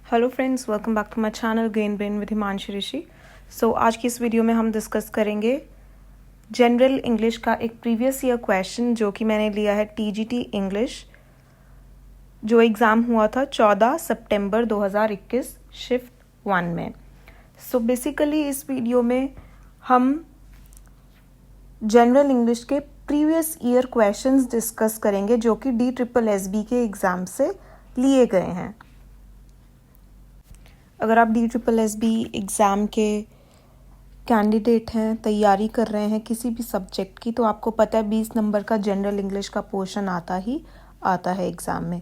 Hello friends, welcome back to my channel gain brain with Himanshu Rishi. आज की इस video में हम डिस्कस करेंगे जनरल इंग्लिश का एक प्रीवियस ईयर क्वेश्चन जो कि मैंने लिया है टीजीटी इंग्लिश, जो एग्ज़ाम हुआ था 14 सितंबर 2021 शिफ्ट 1 में। बेसिकली इस वीडियो में हम जनरल इंग्लिश के प्रीवियस ईयर क्वेश्चंस डिस्कस करेंगे जो कि DSSB के एग्ज़ाम से लिए गए हैं। अगर आप DSSB एग्ज़ाम के कैंडिडेट हैं, तैयारी कर रहे हैं किसी भी सब्जेक्ट की, तो आपको पता है 20 नंबर का जनरल इंग्लिश का पोर्शन आता है एग्ज़ाम में।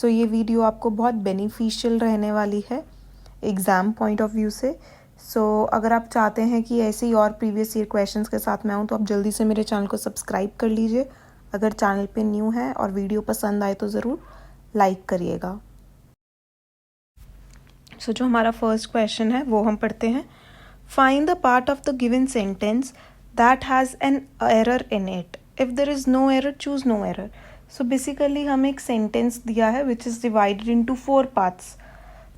ये वीडियो आपको बहुत बेनिफिशियल रहने वाली है एग्ज़ाम पॉइंट ऑफ व्यू से। अगर आप चाहते हैं कि ऐसे ही और प्रीवियस ईयर क्वेश्चंस के साथ मैं आऊँ तो आप जल्दी से मेरे चैनल को सब्सक्राइब कर लीजिए। अगर चैनल पे न्यू है और वीडियो पसंद आए तो ज़रूर लाइक करिएगा। जो हमारा फर्स्ट क्वेश्चन है वो हम पढ़ते हैं। Find the part of the given sentence that has an error in it. If there is no error, choose no error. Basically हमें एक सेंटेंस दिया है which is divided into 4 parts.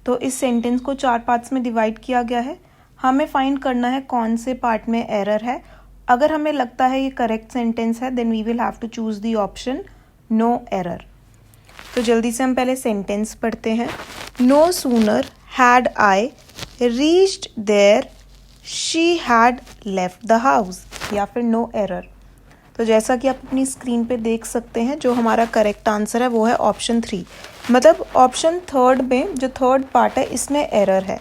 तो इस सेंटेंस को 4 पार्ट्स में डिवाइड किया गया है। हमें फाइंड करना है कौन से पार्ट में एरर है। अगर हमें लगता है ये करेक्ट सेंटेंस है then we will have to choose the option no error. तो जल्दी से हम पहले सेंटेंस पढ़ते हैं। No sooner had I reached there she had left the house, या फिर नो एरर। तो जैसा कि आप अपनी स्क्रीन पे देख सकते हैं, जो हमारा करेक्ट आंसर है वो है ऑप्शन 3। मतलब ऑप्शन थर्ड में जो थर्ड पार्ट है इसमें एरर है।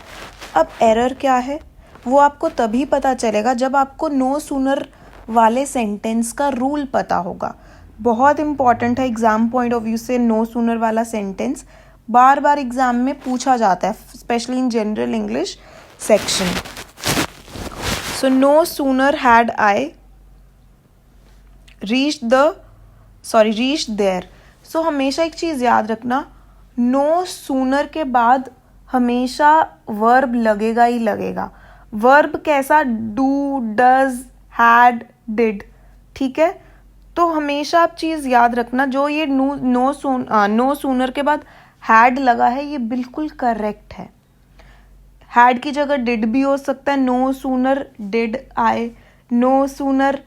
अब एरर क्या है वो आपको तभी पता चलेगा जब आपको नो सूनर वाले सेंटेंस का रूल पता होगा। बहुत इंपॉर्टेंट है एग्जाम पॉइंट ऑफ व्यू से। नो सूनर वाला सेंटेंस बार बार एग्जाम में पूछा जाता है, specially in general English section. No sooner had I reached there. हमेशा एक चीज़ याद रखना, no sooner के बाद हमेशा वर्ब लगेगा ही लगेगा। वर्ब कैसा? do, does, had, did। ठीक है, तो हमेशा आप चीज़ याद रखना, जो ये नो सूनर के बाद had लगा है ये बिल्कुल करेक्ट है। हैड की जगह डिड भी हो सकता है। No sooner did I, no sooner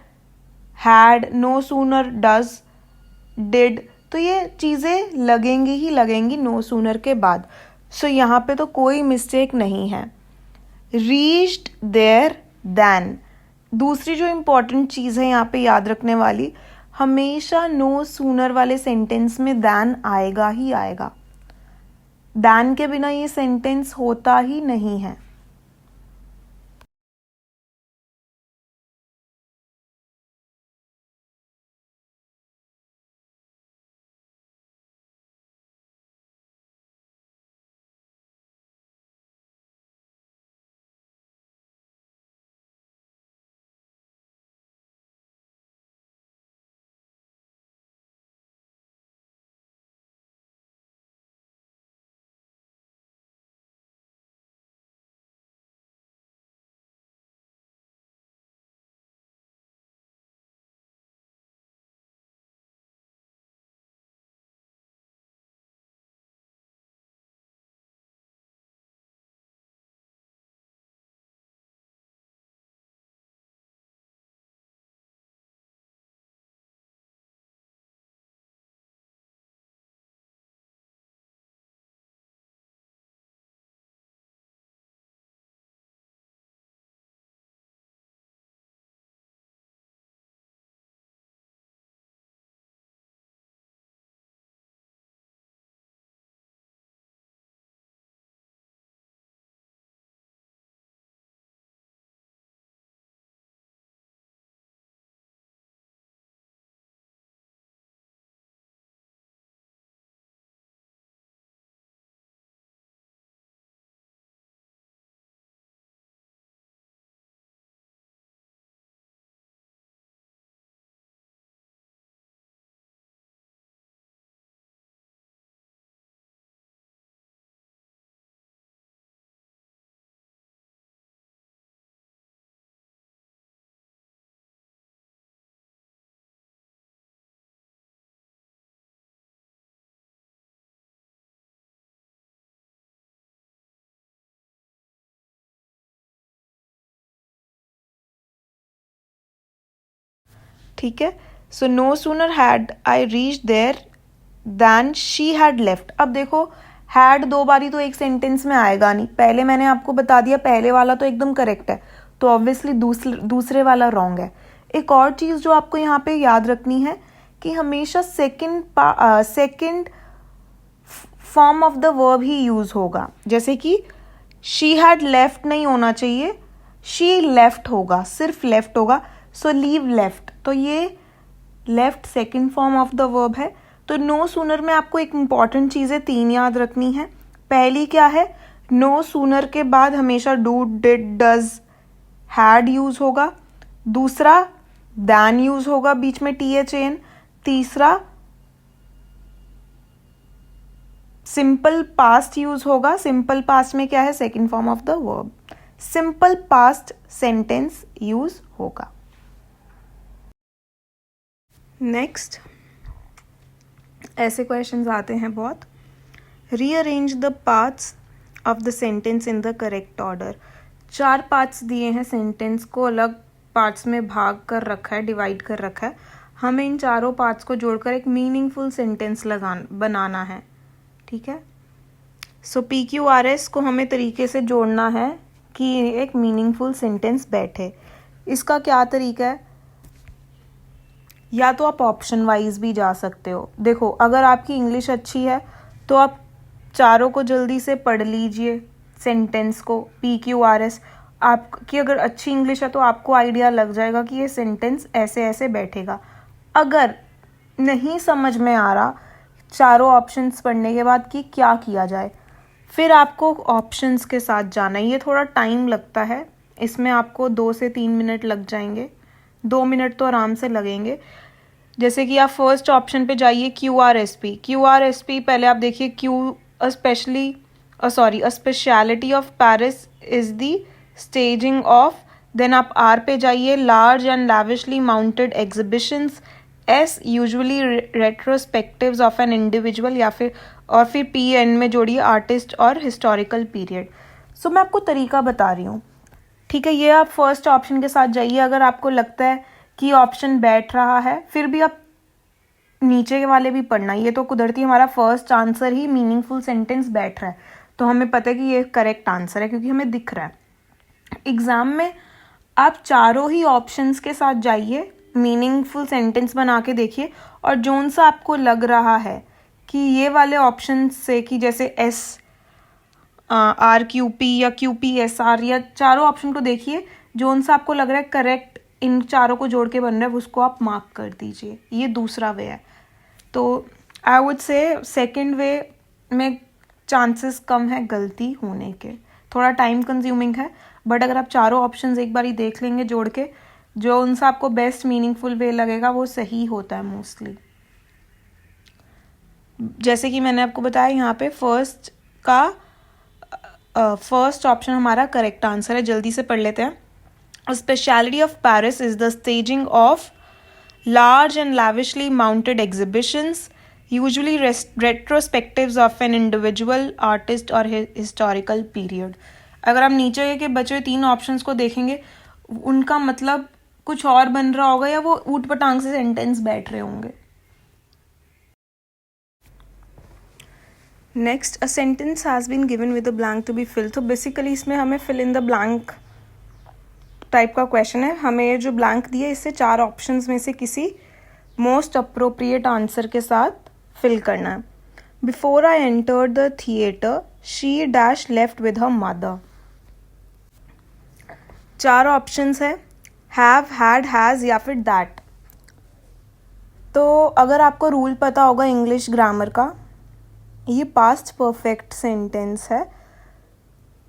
had, no sooner does, did, तो ये चीज़ें लगेंगी ही लगेंगी नो सूनर के बाद। यहाँ पे तो कोई मिस्टेक नहीं है। रीच्ड देयर देन, दूसरी जो इम्पोर्टेंट चीज़ है यहाँ पे याद रखने वाली, हमेशा नो सूनर वाले सेंटेंस में देन आएगा ही आएगा। देन के बिना ये सेंटेंस होता ही नहीं है। ठीक है। So no sooner had I reach there than she had left. अब देखो हैड दो बारी तो एक सेंटेंस में आएगा नहीं, पहले मैंने आपको बता दिया पहले वाला तो एकदम करेक्ट है, तो ऑब्वियसली दूसरे वाला रॉन्ग है। एक और चीज़ जो आपको यहाँ पे याद रखनी है कि हमेशा second form of the verb he use होगा। जैसे कि शी हैड लेफ्ट नहीं होना चाहिए, शी लेफ्ट होगा, सिर्फ लेफ्ट होगा। सो लीव लेफ्ट, तो ये left second form of the verb है। तो नो सूनर में आपको एक इंपॉर्टेंट चीज़ें 3 याद रखनी है। पहली क्या है, नो सूनर के बाद हमेशा do, did, does, had use होगा। दूसरा दैन यूज होगा, बीच में THAN। तीसरा सिंपल पास्ट यूज होगा। सिंपल पास्ट में क्या है, second form of the verb, simple past sentence use होगा। नेक्स्ट ऐसे क्वेश्चंस आते हैं बहुत। Rearrange the parts of the sentence in the correct order. 4 parts दिए हैं, सेंटेंस को अलग पार्ट्स में भाग कर रखा है, डिवाइड कर रखा है। हमें इन चारों पार्ट्स को जोड़कर एक मीनिंगफुल सेंटेंस बनाना है, ठीक है। सो PQRS को हमें तरीके से जोड़ना है कि एक मीनिंगफुल सेंटेंस बैठे। इसका क्या तरीका है, या तो आप ऑप्शन वाइज भी जा सकते हो। देखो अगर आपकी इंग्लिश अच्छी है तो आप चारों को जल्दी से पढ़ लीजिए सेंटेंस को, PQRS। आपकी अगर अच्छी इंग्लिश है तो आपको आइडिया लग जाएगा कि ये सेंटेंस ऐसे ऐसे बैठेगा। अगर नहीं समझ में आ रहा चारों ऑप्शंस पढ़ने के बाद कि क्या किया जाए, फिर आपको ऑप्शंस के साथ जाना है। ये थोड़ा टाइम लगता है, इसमें आपको 2 से 3 मिनट लग जाएंगे, 2 मिनट तो आराम से लगेंगे। जैसे कि आप फर्स्ट ऑप्शन पे जाइए QRSP पहले आप देखिए a speciality of Paris is the staging of. Then आप R पे जाइए, large and lavishly mounted exhibitions. S usually retrospectives of an individual, या फिर PN में जोड़िए आर्टिस्ट और हिस्टोरिकल पीरियड। सो मैं आपको तरीका बता रही हूँ, ठीक है। ये आप फर्स्ट ऑप्शन के साथ जाइए। अगर आपको लगता है कि ऑप्शन बैठ रहा है, फिर भी आप नीचे के वाले भी पढ़ना। ये तो कुदरती हमारा फर्स्ट आंसर ही मीनिंगफुल सेंटेंस बैठ रहा है, तो हमें पता है कि ये करेक्ट आंसर है क्योंकि हमें दिख रहा है। एग्जाम में आप चारों ही ऑप्शंस के साथ जाइए, मीनिंगफुल सेंटेंस बना के देखिए, और जोन सा आपको लग रहा है कि ये वाले ऑप्शन से, कि जैसे RQP या QPSR, या चारों ऑप्शन को देखिए, जोन सा आपको लग रहा है करेक्ट इन चारों को जोड़ के बन रहा है, उसको आप मार्क कर दीजिए। ये दूसरा वे है। तो I would say second way में चांसेस कम है गलती होने के, थोड़ा टाइम कंज्यूमिंग है, बट अगर आप चारों ऑप्शंस एक बार ही देख लेंगे जोड़ के, जो उनसे आपको बेस्ट मीनिंगफुल वे लगेगा वो सही होता है मोस्टली। जैसे कि मैंने आपको बताया यहाँ पे फर्स्ट ऑप्शन हमारा करेक्ट आंसर है। जल्दी से पढ़ लेते हैं। A speciality of Paris is the staging of large and lavishly mounted exhibitions, usually retrospectives of an individual artist or historical period. अगर हम नीचे के बचे हुए 3 ऑप्शंस को देखेंगे, उनका मतलब कुछ और बन रहा होगा, या वो ऊट पटांग से सेंटेंस बैठ रहे होंगे। Next, a sentence has been given with a blank to be fill. तो बेसिकली इसमें हमें fill in the blank type का क्वेश्चन है। हमें जो ब्लैंक दिया इससे 4 ऑप्शंस में से किसी मोस्ट अप्रोप्रिएट आंसर के साथ फिल करना है। Before I entered the theatre she dash left with her mother. 4 options है, हैव, हैड, हैज़ या फिर दैट। तो अगर आपको रूल पता होगा इंग्लिश ग्रामर का, ये पास्ट परफेक्ट सेंटेंस है।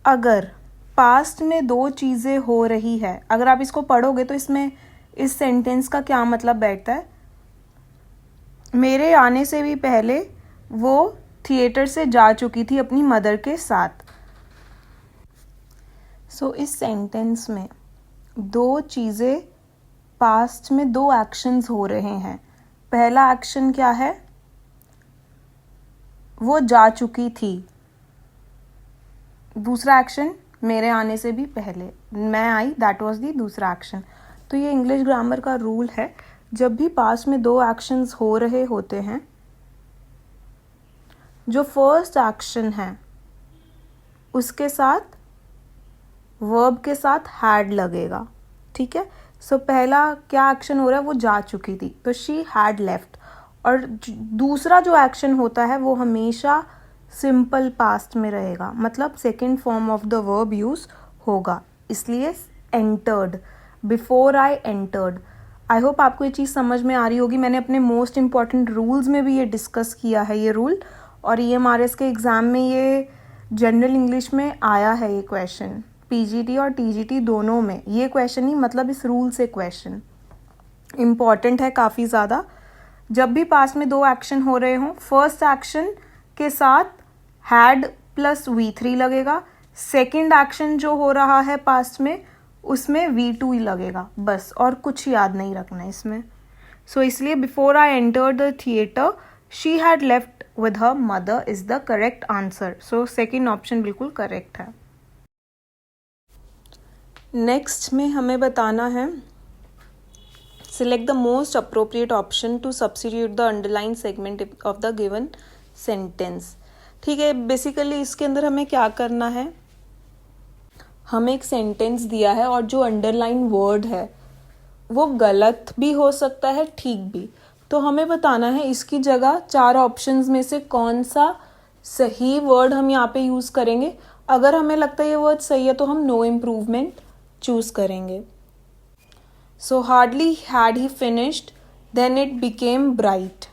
अगर पास्ट में 2 चीज़ें हो रही है, अगर आप इसको पढ़ोगे तो इसमें इस सेंटेंस का क्या मतलब बैठता है, मेरे आने से भी पहले वो थिएटर से जा चुकी थी अपनी मदर के साथ। सो इस सेंटेंस में 2 चीज़ें, पास्ट में 2 एक्शंस हो रहे हैं। पहला एक्शन क्या है, वो जा चुकी थी। दूसरा एक्शन, मेरे आने से भी पहले मैं आई, दैट वाज दी दूसरा एक्शन। तो ये इंग्लिश ग्रामर का रूल है। जब भी पास्ट में दो एक्शंस हो रहे होते हैं, जो फर्स्ट एक्शन है उसके साथ वर्ब के साथ हैड लगेगा, ठीक है। सो पहला क्या एक्शन हो रहा है, वो जा चुकी थी तो शी हैड लेफ्ट, और दूसरा जो एक्शन होता है वो हमेशा सिंपल पास्ट में रहेगा, मतलब second form of the verb use होगा, इसलिए entered, before I entered. I hope आपको ये चीज़ समझ में आ रही होगी। मैंने अपने मोस्ट इंपॉर्टेंट रूल्स में भी ये डिस्कस किया है ये रूल, और EMRS के एग्ज़ाम में ये जनरल इंग्लिश में आया है ये क्वेश्चन, PGT और TGT दोनों में ये क्वेश्चन ही, मतलब इस रूल से क्वेश्चन इम्पॉर्टेंट है काफ़ी ज़्यादा। जब भी पास्ट में दो एक्शन हो रहे हों, फर्स्ट एक्शन के साथ हैड प्लस V3 लगेगा, सेकेंड एक्शन जो हो रहा है पास्ट में उसमें V2 ही लगेगा बस, और कुछ याद नहीं रखना है इसमें। सो इसलिए before I entered the theatre she had left with her mother is the correct answer. So second option बिल्कुल करेक्ट है। नेक्स्ट में हमें बताना है select the most appropriate option to substitute the underlined segment of the given sentence। ठीक है, basically इसके अंदर हमें क्या करना है, हमें एक सेंटेंस दिया है और जो अंडरलाइन वर्ड है वो गलत भी हो सकता है ठीक भी, तो हमें बताना है इसकी जगह चार ऑप्शंस में से कौन सा सही वर्ड हम यहाँ पे यूज़ करेंगे। अगर हमें लगता है ये वर्ड सही है तो हम नो इम्प्रूवमेंट चूज़ करेंगे। So hardly had he finished, then it became bright।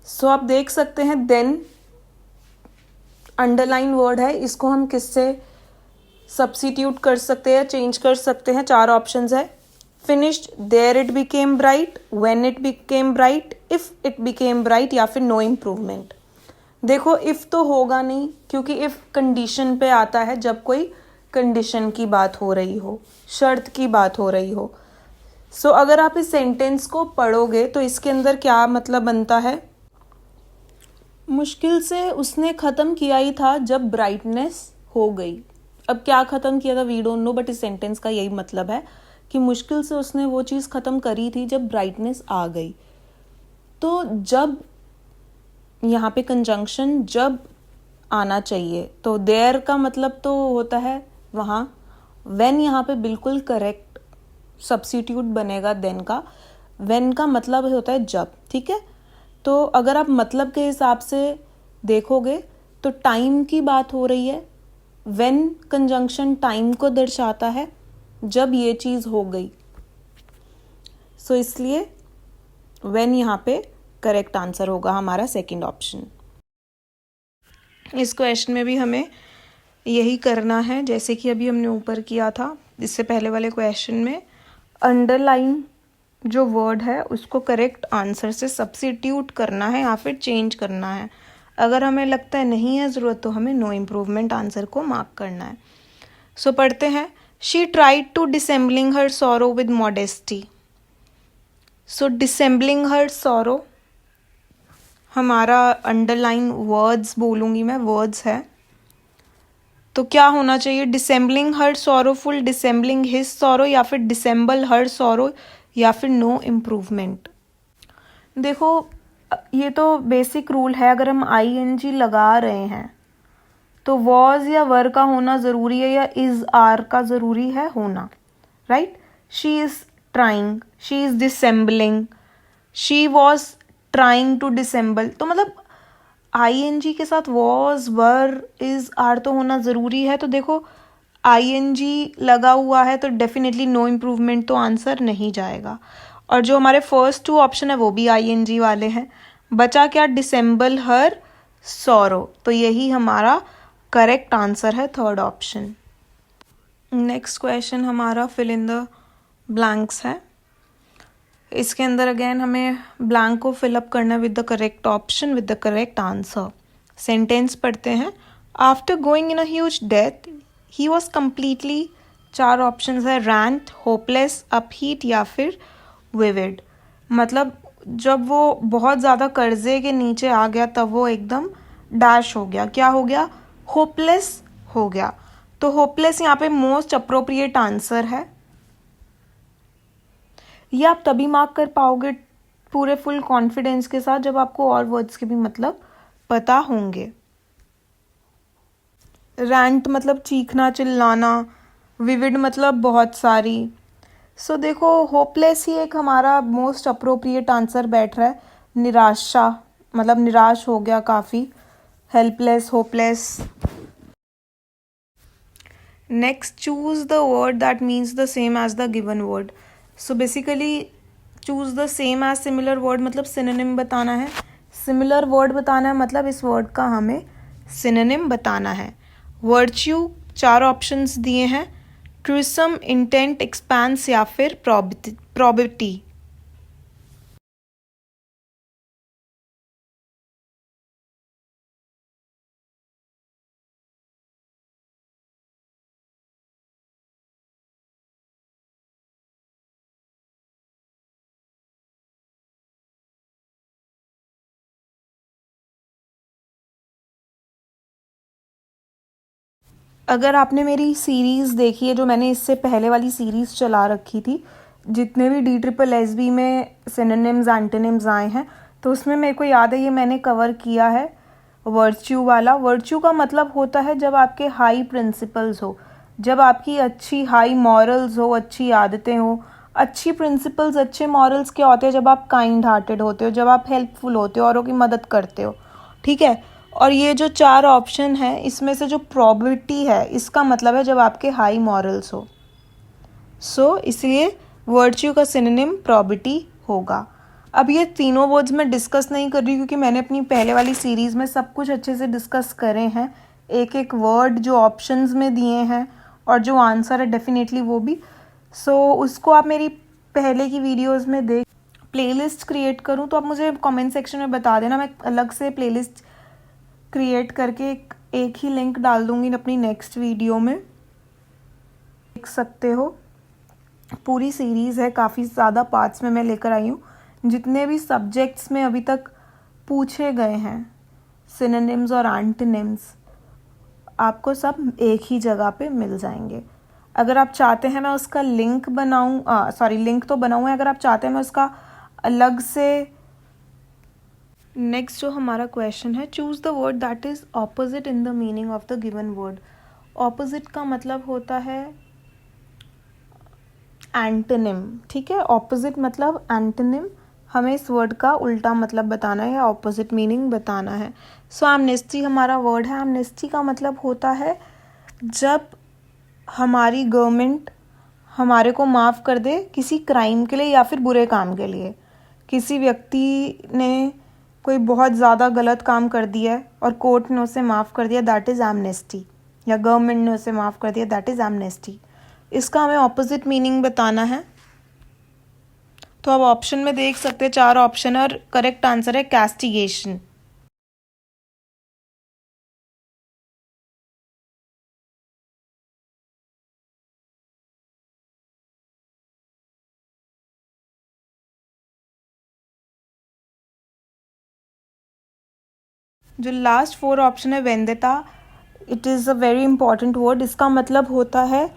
So आप देख सकते हैं then अंडरलाइन वर्ड है, इसको हम किससे सब्सिट्यूट कर सकते हैं, चेंज कर सकते हैं। चार ऑप्शंस है, finished, there it became bright, when it became bright, if it became bright, या फिर no improvement। देखो if तो होगा नहीं क्योंकि if कंडीशन पे आता है, जब कोई कंडीशन की बात हो रही हो, शर्त की बात हो रही हो। सो अगर आप इस सेंटेंस को पढ़ोगे तो इसके अंदर क्या मतलब बनता है, मुश्किल से उसने ख़त्म किया ही था जब ब्राइटनेस हो गई। अब क्या ख़त्म किया था वी डोंट नो, बट इस सेंटेंस का यही मतलब है कि मुश्किल से उसने वो चीज़ ख़त्म करी थी जब ब्राइटनेस आ गई। तो जब यहाँ पे कंजंक्शन जब आना चाहिए, तो देयर का मतलब तो होता है वहाँ, व्हेन यहाँ पे बिल्कुल करेक्ट सब्स्टिट्यूट बनेगा देन का। व्हेन का मतलब होता है जब, ठीक है। तो अगर आप मतलब के हिसाब से देखोगे तो टाइम की बात हो रही है, व्हेन कंजंक्शन टाइम को दर्शाता है जब ये चीज़ हो गई। सो इसलिए व्हेन यहाँ पे करेक्ट आंसर होगा हमारा सेकंड ऑप्शन। इस क्वेश्चन में भी हमें यही करना है जैसे कि अभी हमने ऊपर किया था। इससे पहले वाले क्वेश्चन में अंडरलाइन जो वर्ड है उसको करेक्ट आंसर से सब्स्टिट्यूट करना है या फिर चेंज करना है। अगर हमें लगता है नहीं है ज़रूरत तो हमें नो इम्प्रूवमेंट आंसर को मार्क करना है। सो पढ़ते हैं, she tried to dissembling her sorrow with modesty. So dissembling her sorrow हमारा अंडरलाइन वर्ड्स बोलूँगी मैं, वर्ड्स है, तो क्या होना चाहिए, dissembling her sorrowful, dissembling his sorrow, या फिर डिसेंबल हर सॉरो, या फिर नो इम्प्रूवमेंट। देखो ये तो बेसिक रूल है, अगर हम ING लगा रहे हैं तो वॉज या वर का होना ज़रूरी है या इज़ आर का ज़रूरी है होना, right. She is trying, she is dissembling, she was trying to dissemble, तो मतलब ING के साथ वॉज वर इज़ आर तो होना ज़रूरी है। तो देखो ING लगा हुआ है तो डेफिनेटली नो इम्प्रूवमेंट तो आंसर नहीं जाएगा। और जो हमारे फर्स्ट टू ऑप्शन है वो भी ING वाले हैं। बचा क्या, डिसेंबल हर सॉरो, तो यही हमारा करेक्ट आंसर है, थर्ड ऑप्शन। नेक्स्ट क्वेश्चन हमारा फिल इन द ब्लैंक्स है। इसके अंदर अगेन हमें ब्लैंक को फिलअप करना with the correct option with the correct answer. Sentence पढ़ते हैं, after going in a huge death he was completely, चार ऑप्शन है, रैंट, होपलेस, अपहीट या फिर विविड। मतलब जब वो बहुत ज़्यादा कर्जे के नीचे आ गया तब वो एकदम डैश हो गया, क्या हो गया, होपलेस हो गया। तो होपलेस यहाँ पे मोस्ट अप्रोप्रिएट आंसर है। ये आप तभी मार्क कर पाओगे पूरे फुल कॉन्फिडेंस के साथ जब आपको और वर्ड्स के भी मतलब पता होंगे। रैंट मतलब चीखना चिल्लाना, विविड मतलब बहुत सारी। सो देखो होपलेस ही एक हमारा मोस्ट अप्रोप्रिएट आंसर बैठ रहा है। निराशा मतलब निराश हो गया काफ़ी, helpless, hopeless. Next choose the word that means the same as the given word. So basically choose the same as similar word मतलब सिनोनिम बताना है। सिमिलर वर्ड बताना है मतलब इस वर्ड का हमें सिनोनिम बताना है। वर्च्यू 4 ऑप्शंस दिए हैं, ट्रूसम, इंटेंट, एक्सपेंस या फिर प्रॉबिटी। अगर आपने मेरी सीरीज़ देखी है, जो मैंने इससे पहले वाली सीरीज़ चला रखी थी, जितने भी DSSB में सिनोनिम्स एंटोनिम्स आए हैं, तो उसमें मेरे को याद है ये मैंने कवर किया है वर्च्यू वाला। वर्च्यू का मतलब होता है जब आपके हाई प्रिंसिपल्स हो, जब आपकी अच्छी हाई मॉरल्स हो, अच्छी आदतें हो। अच्छी प्रिंसिपल्स, अच्छे मॉरल्स क्या होते हैं? जब आप काइंड हार्टेड होते हो, जब आप हेल्पफुल होते हो, औरों की मदद करते हो, ठीक है। और ये जो 4 ऑप्शन है, इसमें से जो प्रॉबिलिटी है, इसका मतलब है जब आपके हाई मॉरल्स हो। सो इसलिए वर्च्यू का सिनोनिम प्रॉबिलिटी होगा। अब ये तीनों वर्ड्स मैं डिस्कस नहीं कर रही क्योंकि मैंने अपनी पहले वाली सीरीज़ में सब कुछ अच्छे से डिस्कस करे हैं, एक एक वर्ड जो ऑप्शंस में दिए हैं और जो आंसर है डेफिनेटली वो भी। सो उसको आप मेरी पहले की वीडियोस में देख। प्लेलिस्ट क्रिएट करूँ तो आप मुझे कमेंट सेक्शन में बता देना, मैं अलग से प्लेलिस्ट क्रिएट करके एक ही लिंक डाल दूँगी अपनी नेक्स्ट वीडियो में। देख सकते हो पूरी सीरीज़ है, काफ़ी ज़्यादा पार्ट्स में मैं लेकर आई हूँ। जितने भी सब्जेक्ट्स में अभी तक पूछे गए हैं सिनोनिम्स और एंटोनिम्स, आपको सब एक ही जगह पे मिल जाएंगे। अगर आप चाहते हैं मैं उसका लिंक बनाऊँ, लिंक तो बनाऊँ, अगर आप चाहते हैं मैं उसका अलग से। नेक्स्ट जो हमारा क्वेश्चन है, choose the word that is opposite in the meaning of the given word. Opposite का मतलब होता है एंटोनिम, ठीक है। ऑपोजिट मतलब एंटोनिम, हमें इस वर्ड का उल्टा मतलब बताना है या ऑपोजिट मीनिंग बताना है। सो एमनेस्टी हमारा वर्ड है। एमनेस्टी का मतलब होता है जब हमारी गवर्नमेंट हमारे को माफ़ कर दे किसी क्राइम के लिए या फिर बुरे काम के लिए। किसी व्यक्ति ने कोई बहुत ज़्यादा गलत काम कर दिया है और कोर्ट ने उसे माफ़ कर दिया, दैट इज़ एमनेस्टी। या गवर्नमेंट ने उसे माफ़ कर दिया, दैट इज़ एमनेस्टी। इसका हमें ऑपोजिट मीनिंग बताना है। तो अब ऑप्शन में देख सकते हैं 4 ऑप्शन और करेक्ट आंसर है कैस्टिगेशन। जो लास्ट 4 ऑप्शन है vendetta, it is a very important word. इसका मतलब होता है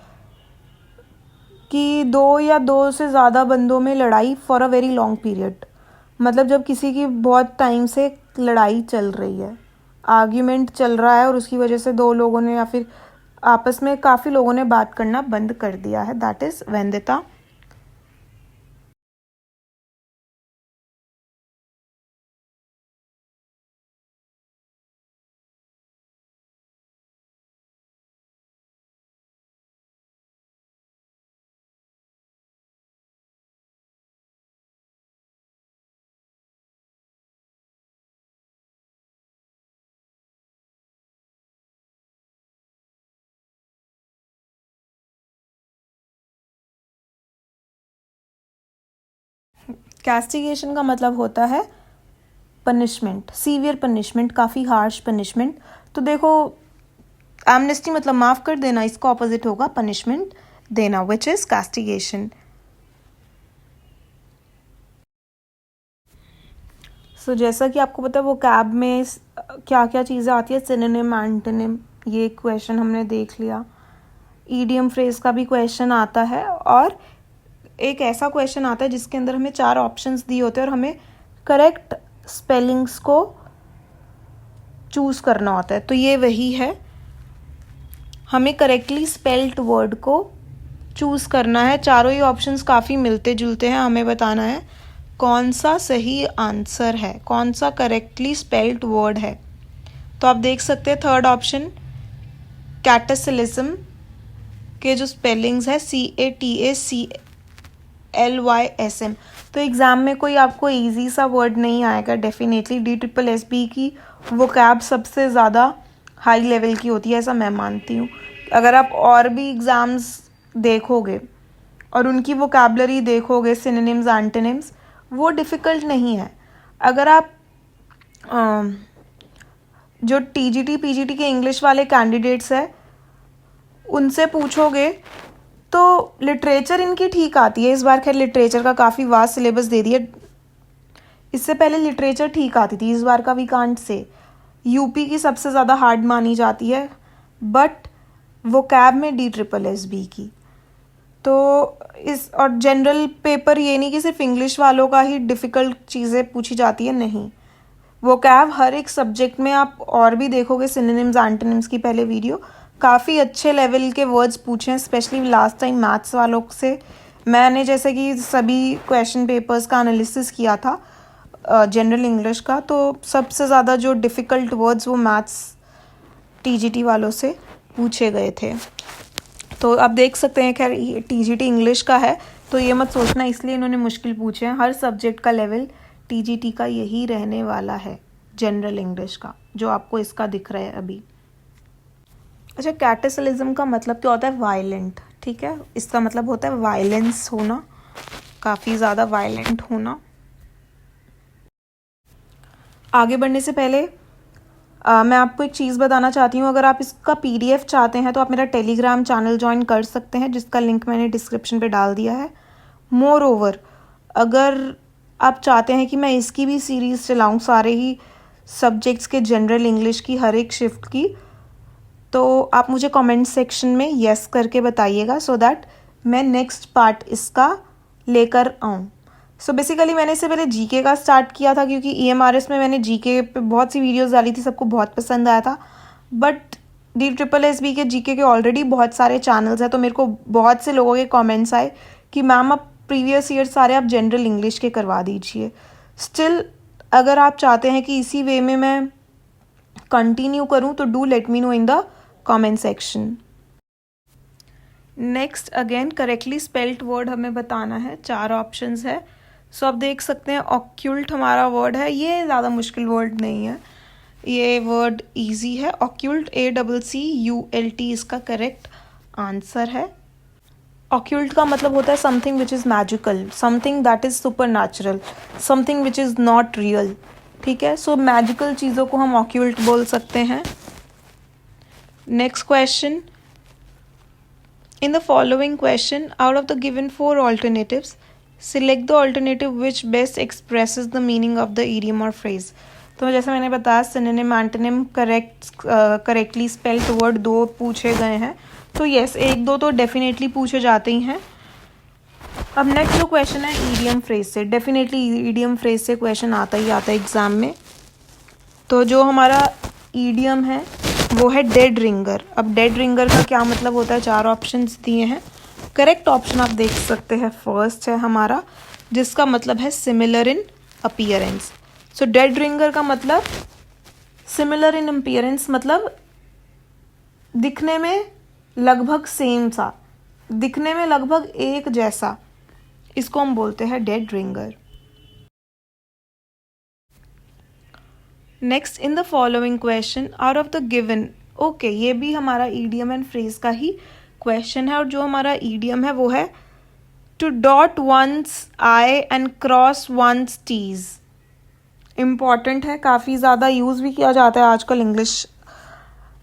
कि 2 या 2 से ज़्यादा बंदों में लड़ाई for a very long period. मतलब जब किसी की बहुत टाइम से लड़ाई चल रही है, आर्ग्यूमेंट चल रहा है और उसकी वजह से 2 लोगों ने या फिर आपस में काफ़ी लोगों ने बात करना बंद कर दिया है, दैट इज़ वेंदेता। कैस्टिगेशन का मतलब होता है पनिशमेंट, सीवियर पनिशमेंट, काफ़ी हार्श पनिशमेंट। तो देखो एमनेस्टी मतलब माफ़ कर देना, इसका ऑपोजिट होगा पनिशमेंट देना, विच इज़ कैस्टिगेशन। सो जैसा कि आपको पता है वो कैब में क्या क्या चीज़ें आती है, सिनोनिम, एंटोनिम, ये क्वेश्चन हमने देख लिया। ईडियम फ्रेज का भी क्वेश्चन आता है और एक ऐसा क्वेश्चन आता है जिसके अंदर हमें 4 ऑप्शंस दिए होते हैं और हमें करेक्ट स्पेलिंग्स को चूज़ करना होता है। तो ये वही है, हमें करेक्टली स्पेल्ड वर्ड को चूज़ करना है। चारों ही ऑप्शंस काफ़ी मिलते जुलते हैं, हमें बताना है कौन सा सही आंसर है, कौन सा करेक्टली स्पेल्ड वर्ड है। तो आप देख सकते हैं थर्ड ऑप्शन कैटेसिलिज्म के जो स्पेलिंग्स है CATACLYSM। तो एग्ज़ाम में कोई आपको इजी सा वर्ड नहीं आएगा डेफिनेटली। DSSB की वोकैब सबसे ज़्यादा हाई लेवल की होती है, ऐसा मैं मानती हूँ। अगर आप और भी एग्ज़ाम्स देखोगे और उनकी वोकैबलरी देखोगे, सिनोनिम्स एंटोनिम्स, वो डिफ़िकल्ट नहीं है। अगर आप जो TGT PGT के इंग्लिश वाले कैंडिडेट्स हैं उनसे पूछोगे तो लिटरेचर इनकी ठीक आती है। इस बार खैर लिटरेचर का काफ़ी वास्ट सिलेबस दे दिया, इससे पहले लिटरेचर ठीक आती थी, इस बार का वी कांट से। यूपी की सबसे ज़्यादा हार्ड मानी जाती है, बट वोकैब में DSSB की। तो इस और जनरल पेपर ये नहीं कि सिर्फ इंग्लिश वालों का ही डिफ़िकल्ट चीज़ें पूछी जाती है, नहीं। वोकैब हर एक सब्जेक्ट में आप और भी देखोगे, सिनोनिम्स एंटोनिम्स की पहले वीडियो, काफ़ी अच्छे लेवल के वर्ड्स पूछे हैं। स्पेशली लास्ट टाइम मैथ्स वालों से मैंने जैसे कि सभी क्वेश्चन पेपर्स का एनालिसिस किया था जनरल इंग्लिश का, तो सबसे ज़्यादा जो डिफ़िकल्ट वर्ड्स वो मैथ्स TGT वालों से पूछे गए थे। तो आप देख सकते हैं, खैर TGT इंग्लिश का है तो ये मत सोचना इसलिए इन्होंने मुश्किल पूछे हैं। हर सब्जेक्ट का लेवल TGT का यही रहने वाला है, जनरल इंग्लिश का, जो आपको इसका दिख रहा है अभी। अच्छा, कैटेसिलिज्म का मतलब क्या होता है? वायलेंट, ठीक है। इसका मतलब होता है वायलेंस होना, काफ़ी ज़्यादा वायलेंट होना। आगे बढ़ने से पहले मैं आपको एक चीज़ बताना चाहती हूँ। अगर आप इसका PDF चाहते हैं तो आप मेरा टेलीग्राम चैनल ज्वाइन कर सकते हैं, जिसका लिंक मैंने डिस्क्रिप्शन पे डाल दिया है। मोर ओवर, अगर आप चाहते हैं कि मैं इसकी भी सीरीज़ चलाऊँ सारे ही सब्जेक्ट्स के, जनरल इंग्लिश की हर एक शिफ्ट की, तो आप मुझे कमेंट सेक्शन में येस करके बताइएगा, सो दैट मैं नेक्स्ट पार्ट इसका लेकर आऊँ। सो बेसिकली मैंने इससे पहले GK का स्टार्ट किया था, क्योंकि EMRS में मैंने GK पे बहुत सी वीडियोस डाली थी, सबको बहुत पसंद आया था। बट DSSB के GK के ऑलरेडी बहुत सारे चैनल्स हैं, तो मेरे को बहुत से लोगों के कमेंट्स आए कि मैम आप प्रीवियस ईयर सारे आप जनरल इंग्लिश के करवा दीजिए। स्टिल अगर आप चाहते हैं कि इसी वे में मैं कंटिन्यू करूँ तो do let me know in the comment section. Next again correctly spelled word हमें बताना है, 4 ऑप्शंस है। सो आप देख सकते हैं ऑक्यूल्ट हमारा वर्ड है, ये ज़्यादा मुश्किल वर्ड नहीं है, ये वर्ड इजी है। ऑक्यूल्ट ACCULT इसका करेक्ट आंसर है। ऑक्यूल्ट का मतलब होता है something which is magical, something that is super natural, something which is not real, ठीक है। सो मैजिकल चीज़ों को हम ऑक्यूल्ट बोल सकते हैं। Next question, in the following question, out of the given 4 alternatives, select the alternative which best expresses the meaning of the idiom or phrase. तो जैसे मैंने बताया synonym antonym correctly spelled word 2 पूछे गए हैं, तो यस 1-2 तो डेफिनेटली पूछे जाते ही हैं। अब नेक्स्ट जो क्वेश्चन है ईडियम फ्रेज से, डेफिनेटली ईडियम फ्रेज से क्वेश्चन आता ही आता है एग्जाम में। तो जो हमारा ईडियम है वो है डेड रिंगर। अब डेड रिंगर का क्या मतलब होता है? 4 ऑप्शंस दिए हैं। करेक्ट ऑप्शन आप देख सकते हैं फर्स्ट है हमारा, जिसका मतलब है similar in appearance. So dead ringer का मतलब सिमिलर इन अपीयरेंस, मतलब दिखने में लगभग सेम सा, दिखने में लगभग एक जैसा, इसको हम बोलते हैं dead ringer. Next, in the following question out of the given, okay ये भी हमारा ईडियम एंड फ्रेज का ही क्वेश्चन है, और जो हमारा ईडियम है वो है to dot one's i and cross one's t's. Important है, काफ़ी ज़्यादा यूज़ भी किया जाता है आजकल इंग्लिश,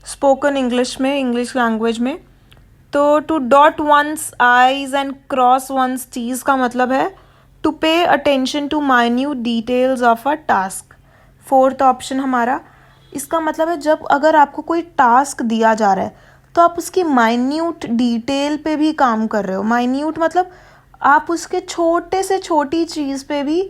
स्पोकन इंग्लिश में, इंग्लिश लैंग्वेज में। तो to dot one's i's and cross one's t's का मतलब है to pay attention to minute details of a task. Fourth option हमारा, इसका मतलब है जब अगर आपको कोई टास्क दिया जा रहा है तो आप उसकी माइन्यूट डिटेल पे भी काम कर रहे हो। माइन्यूट मतलब आप उसके छोटे से छोटी चीज़ पे भी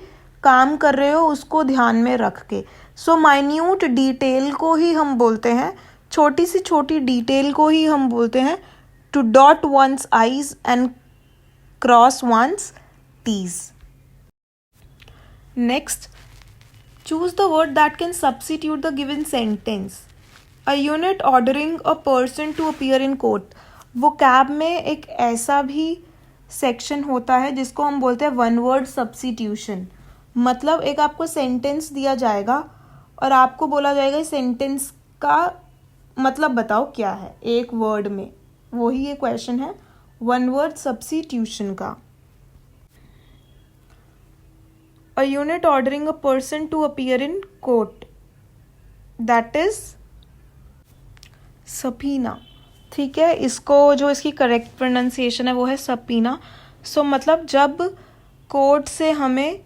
काम कर रहे हो उसको ध्यान में रख के। सो माइन्यूट डिटेल को ही हम बोलते हैं, छोटी सी छोटी डिटेल को ही हम बोलते हैं to dot one's i's and cross one's t's. Next, choose the word that can substitute the given sentence. A unit ordering a person to appear in court. vocab में एक ऐसा भी सेक्शन होता है जिसको हम बोलते हैं वन वर्ड सब्स्टिट्यूशन। मतलब एक आपको सेंटेंस दिया जाएगा और आपको बोला जाएगा इस सेंटेंस का मतलब बताओ क्या है एक वर्ड में। वही ये क्वेश्चन है वन वर्ड सब्स्टिट्यूशन का। A unit ordering a person to appear in court, that is subpoena। ठीक है, इसको जो इसकी करेक्ट प्रोनाउंसिएशन है वो है subpoena। सो मतलब जब कोर्ट से हमें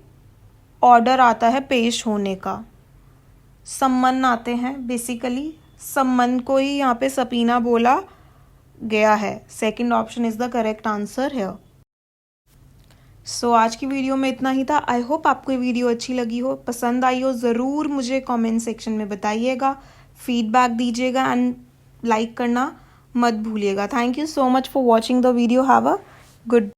ऑर्डर आता है पेश होने का, सम्मन आते हैं, बेसिकली सम्मन को ही यहाँ पे subpoena बोला गया है। Second option is the correct answer है। सो आज की वीडियो में इतना ही था। आई होप आपको ये वीडियो अच्छी लगी हो, पसंद आई हो। ज़रूर मुझे कमेंट सेक्शन में बताइएगा, फीडबैक दीजिएगा एंड लाइक करना मत भूलिएगा। Thank you so much for watching the video. Have a good